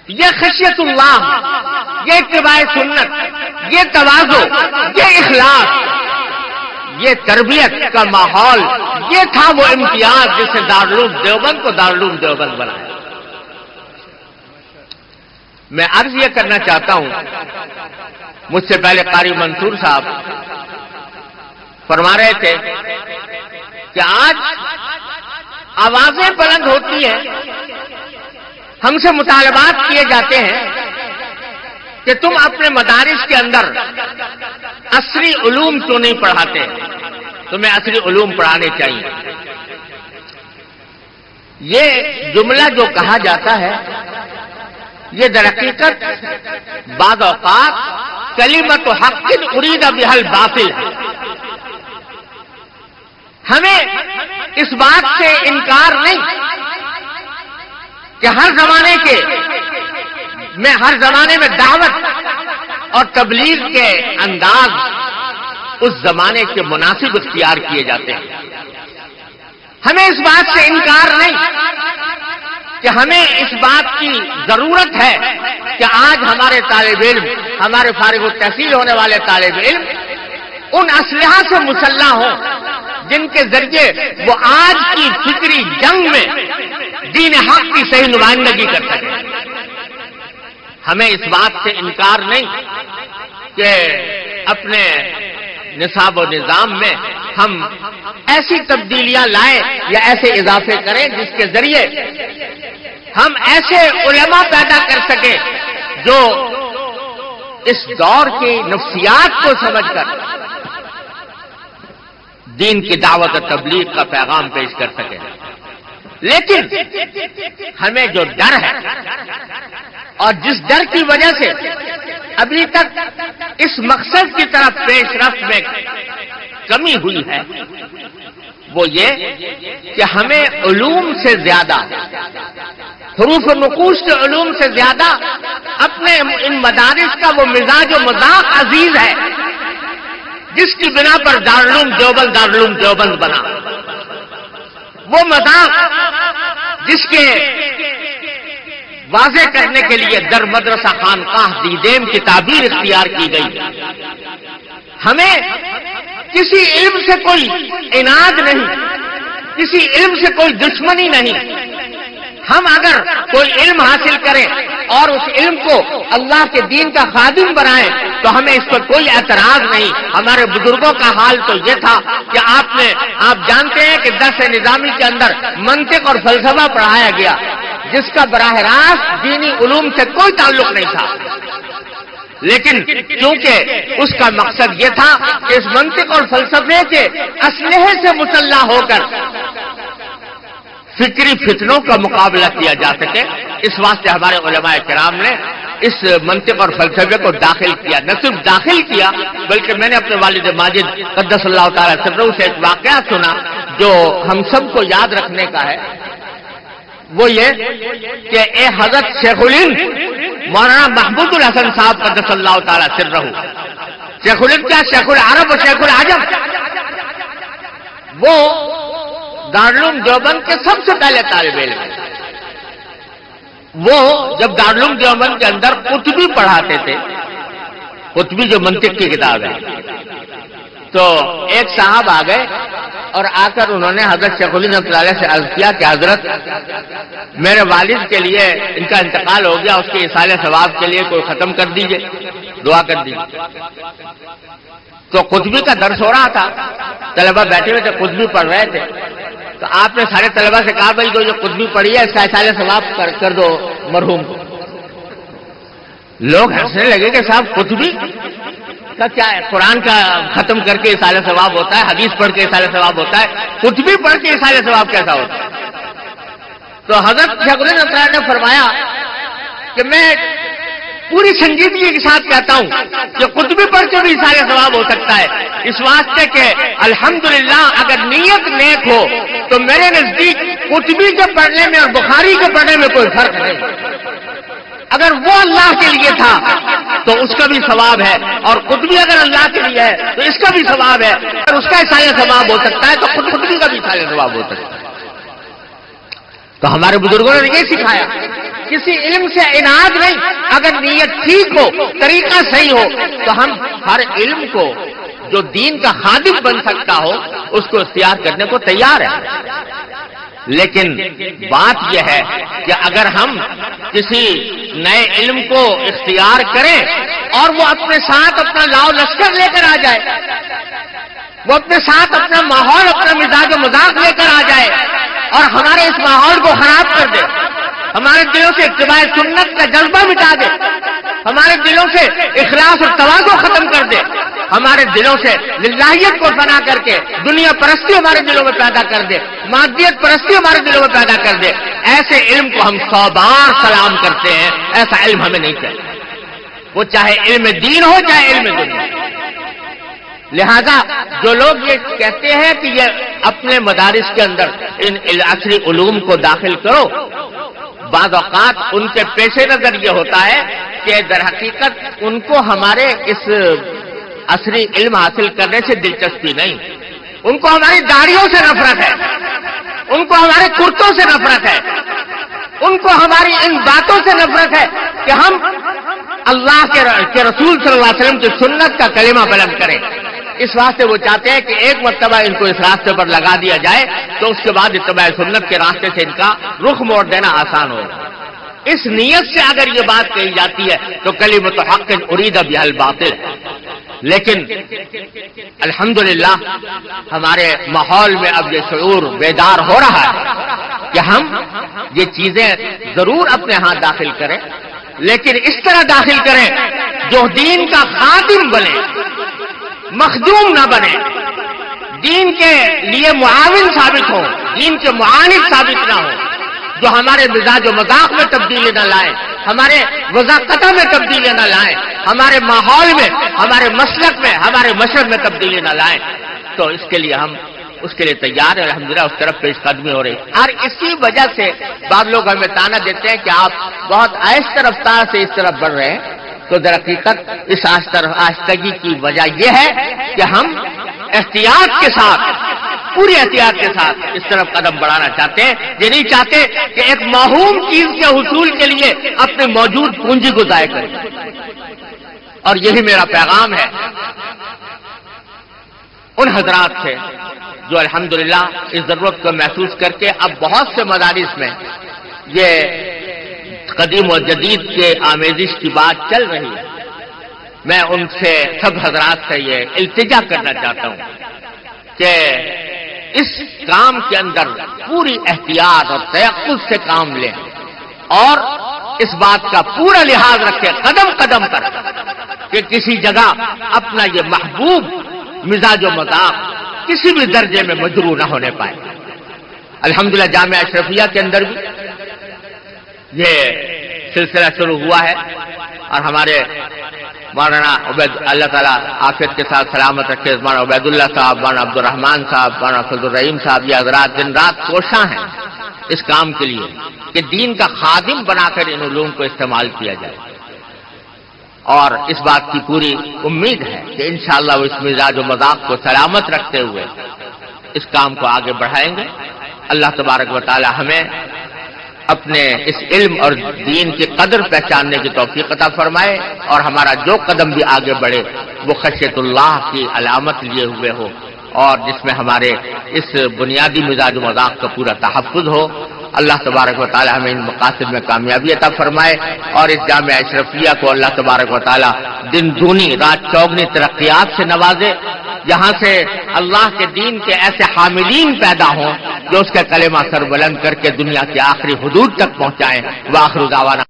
یہ خشیت اللہ، یہ اتباع سنت، یہ تواضع، یہ اخلاص، یہ تربیت کا ماحول، یہ تھا وہ امتیاز جسے دارالعلوم دیوبند کو دارالعلوم دیوبند بنایا۔ میں عرض یہ کرنا چاہتا ہوں، مجھ سے پہلے قاری منصور صاحب فرما رہے تھے کہ آج آوازیں بلند ہوتی ہیں، ہم سے مطالبات کیے جاتے ہیں کہ تم اپنے مدارس کے اندر عصری علوم کیوں نہیں پڑھاتے، تمہیں عصری علوم پڑھانے چاہیے۔ یہ جملہ جو کہا جاتا ہے یہ در حقیقت بعض اوقات کلمۃ حق ارید بہا الباطل ہے۔ ہمیں اس بات سے انکار نہیں کہ ہر زمانے میں دعوت اور تبلیغ کے انداز اس زمانے کے مناسب اختیار کیے جاتے ہیں۔ ہمیں اس بات سے انکار نہیں کہ ہمیں اس بات کی ضرورت ہے کہ آج ہمارے طالب علم، ہمارے فارغ التحصیل ہونے والے طالب علم ان اسلحہ سے مسلح ہوں جن کے ذریعے وہ آج کی فکری جنگ میں دین حق کی صحیح نمائندگی کر سکیں۔ ہمیں اس بات سے انکار نہیں کہ اپنے نصاب و نظام میں ہم ایسی تبدیلیاں لائیں یا ایسے اضافے کریں جس کے ذریعے ہم ایسے علماء پیدا کر سکیں جو اس دور کی نفسیات کو سمجھ کر دین کی دعوت و تبلیغ کا پیغام پیش کر سکیں۔ لیکن ہمیں جو ڈر ہے اور جس ڈر کی وجہ سے ابھی تک اس مقصد کی طرف پیش رفت میں کمی ہوئی ہے وہ یہ کہ ہمیں علوم سے زیادہ، حروف و نقوش کے علوم سے زیادہ اپنے ان مدارس کا وہ مزاج و مذاق عزیز ہے جس کی بنا پر دارالعلوم دیوبند بنا۔ وہ مذاق جس کے واضح کرنے کے لیے در مدرسہ خانقاہ دیدیم کی تعبیر اختیار کی گئی۔ ہمیں کسی علم سے کوئی عناد نہیں، کسی علم سے کوئی دشمنی نہیں۔ ہم اگر کوئی علم حاصل کریں اور اس علم کو اللہ کے دین کا خادم بنائیں تو ہمیں اس پر کوئی اعتراض نہیں۔ ہمارے بزرگوں کا حال تو یہ تھا کہ آپ جانتے ہیں کہ درس نظامی کے اندر منطق اور فلسفہ پڑھایا گیا جس کا براہ راست دینی علوم سے کوئی تعلق نہیں تھا، لیکن کیونکہ اس کا مقصد یہ تھا کہ اس منطق اور فلسفے کے اسلحے سے مسلح ہو کر فکری فتنوں کا مقابلہ کیا جا سکے، اس واسطے ہمارے علماء کرام نے اس منطق اور فلسفے کو داخل کیا۔ نہ صرف داخل کیا بلکہ میں نے اپنے والد ماجد قدس اللہ تعالی سرہ سے ایک واقعہ سنا جو ہم سب کو یاد رکھنے کا ہے۔ وہ یہ کہ اے حضرت شیخ الہند مولانا محمود الحسن صاحب قدس اللہ تعالی سرہ، شیخ الہند کیا، شیخ العرب و شیخ العجم، وہ دارالعلوم دیوبند کے سب سے پہلے طالب علم ہیں۔ وہ جب دارالعلوم دیوبند کے اندر قطبی پڑھاتے تھے، قطبی جو منطق کی کتاب ہے، تو ایک صاحب آ گئے اور آ کر انہوں نے حضرت شیخ الہند رحمۃ اللہ علیہ سے عرض کیا کہ حضرت میرے والد کے لیے ان کا انتقال ہو گیا، اس کے ایصال ثواب کے لیے کوئی ختم کر دیجئے، دعا کر دیجئے۔ تو قطبی کا درس ہو رہا تھا، طلبہ بیٹھے ہوئے تھے، قطبی پڑھ رہے تھے، تو آپ نے سارے طلبہ سے کہا بھائی جو قطبی پڑھی ہے اس کا ایصال ثواب کر دو مرحوم کو۔ لوگ ہنسنے لگے کہ صاحب قطبی کا کیا ہے، قرآن کا ختم کر کے ایصال ثواب ہوتا ہے، حدیث پڑھ کے ایصال ثواب ہوتا ہے، قطبی پڑھ کے ایصال ثواب کیسا ہوتا ہے؟ تو حضرت شیخ الہند نے فرمایا کہ میں پوری سنجیدگی کے ساتھ کہتا ہوں کہ قطبی پڑھ کے بھی ایصال ثواب ہو سکتا ہے، اس واسطے کہ الحمدللہ اگر نیت نیک ہو تو میرے نزدیک قطبی کے پڑھنے میں اور بخاری کے پڑھنے میں کوئی فرق نہیں۔ اگر وہ اللہ کے لیے تھا تو اس کا بھی ثواب ہے، اور قطبی اگر اللہ کے لیے ہے تو اس کا بھی ثواب ہے، اگر اس کا ایصال ثواب ہو سکتا ہے تو قطبی کا بھی ایصال ثواب ہو سکتا ہے۔ تو ہمارے بزرگوں نے یہ سکھایا، کسی علم سے اناد نہیں، اگر نیت ٹھیک ہو، طریقہ صحیح ہو تو ہم ہر علم کو جو دین کا خادم بن سکتا ہو اس کو اختیار کرنے کو تیار ہیں۔ لیکن بات یہ ہے کہ اگر ہم کسی نئے علم کو اختیار کریں اور وہ اپنے ساتھ اپنا لاؤ لشکر لے کر آ جائے، وہ اپنے ساتھ اپنا ماحول، اپنا مزاج و مذاق لے کر آ جائے اور ہمارے اس ماحول کو خراب کر دے، ہمارے دلوں سے اتباع سنت کا جذبہ مٹا دے، ہمارے دلوں سے اخلاص اور تواضع ختم کر دے، ہمارے دلوں سے للہیت کو فنا کر کے دنیا پرستی ہمارے دلوں میں پیدا کر دے، مادیت پرستی ہمارے دلوں میں پیدا کر دے، ایسے علم کو ہم 100 بار سلام کرتے ہیں۔ ایسا علم ہمیں نہیں چاہیے، وہ چاہے علم دین ہو چاہے علم دنیا۔ لہذا جو لوگ یہ کہتے ہیں کہ یہ اپنے مدارس کے اندر ان عصری علوم کو داخل کرو، بعض اوقات ان کے پیش نظر یہ ہوتا ہے کہ در حقیقت ان کو ہمارے اس عصری علم حاصل کرنے سے دلچسپی نہیں، ان کو ہماری داڑھیوں سے نفرت ہے، ان کو ہمارے کرتوں سے نفرت ہے، ان کو ہماری ان باتوں سے نفرت ہے کہ ہم اللہ کے رسول صلی اللہ علیہ وسلم کی سنت کا کلمہ بلند کریں۔ اس واسطے وہ چاہتے ہیں کہ ایک مرتبہ ان کو اس راستے پر لگا دیا جائے تو اس کے بعد اتباع سنت کے راستے سے ان کا رخ موڑ دینا آسان ہوگا۔ اس نیت سے اگر یہ بات کہی جاتی ہے تو کلمۃ حق ارید بہا الباطل۔ لیکن الحمدللہ ہمارے ماحول میں اب یہ شعور بیدار ہو رہا ہے کہ ہم یہ چیزیں ضرور اپنے ہاں داخل کریں، لیکن اس طرح داخل کریں جو دین کا خادم بنے، مخدوم نہ بنے، دین کے لیے معاون ثابت ہو، دین کے معاند ثابت نہ ہو، جو ہمارے مزاج و مذاق میں تبدیلی نہ لائیں، ہمارے وضاقتہ میں تبدیلی نہ لائیں، ہمارے ماحول میں، ہمارے مسلک میں، ہمارے مشرب میں تبدیلی نہ لائیں، تو اس کے لیے ہم اس کے لیے تیار ہیں، الحمدللہ اس طرف پیش قدمی ہو رہی۔ اور اسی وجہ سے بعض لوگ ہمیں تانا دیتے ہیں کہ آپ بہت آہستہ رفتار سے اس طرف بڑھ رہے ہیں، تو در حقیقت اس آہستگی کی وجہ یہ ہے کہ ہم احتیاط کے ساتھ، پوری احتیاط کے ساتھ اس طرف قدم بڑھانا چاہتے ہیں۔ یہ نہیں چاہتے کہ ایک موہوم چیز کے حصول کے لیے اپنے موجود پونجی کو ضائع کریں، اور یہی میرا پیغام ہے ان حضرات سے جو الحمدللہ اس ضرورت کو محسوس کر کے اب بہت سے مدارس میں یہ قدیم و جدید کے آمیزش کی بات چل رہی ہے۔ میں ان سے سب حضرات سے یہ التجا کرنا چاہتا ہوں کہ اس کام کے اندر پوری احتیاط اور تیقظ سے کام لیں اور اس بات کا پورا لحاظ رکھیں قدم قدم پر کہ کسی جگہ اپنا یہ محبوب مزاج و مذاق کسی بھی درجے میں مجروح نہ ہونے پائے۔ الحمدللہ جامعہ اشرفیہ کے اندر بھی یہ سلسلہ شروع ہوا ہے اور ہمارے مولانا اللہ تعالیٰ عافیت کے ساتھ سلامت رکھے، مولانا عبید اللہ صاحب، مولانا عبد الرحمان صاحب، مولانا فضل الرحیم صاحب، یہ حضرات دن رات کوشاں ہیں اس کام کے لیے کہ دین کا خادم بنا کر ان علوم کو استعمال کیا جائے، اور اس بات کی پوری امید ہے کہ انشاءاللہ وہ اس مزاج و مذاق کو سلامت رکھتے ہوئے اس کام کو آگے بڑھائیں گے۔ اللہ تبارک و تعالی ہمیں اپنے اس علم اور دین کی قدر پہچاننے کی توفیق عطا فرمائے اور ہمارا جو قدم بھی آگے بڑھے وہ خشیت اللہ کی علامت لیے ہوئے ہو اور جس میں ہمارے اس بنیادی مزاج و مذاق کا پورا تحفظ ہو۔ اللہ تبارک و تعالی ہمیں ان مقاصد میں کامیابی عطا فرمائے اور اس جامعہ اشرفیہ کو اللہ تبارک و تعالی دن دونی رات چوگنی ترقیات سے نوازے، جہاں سے اللہ کے دین کے ایسے حاملین پیدا ہوں جو اس کا کلمہ سر بلند کر کے دنیا کی آخری حدود تک پہنچائیں۔ وآخر دعوانا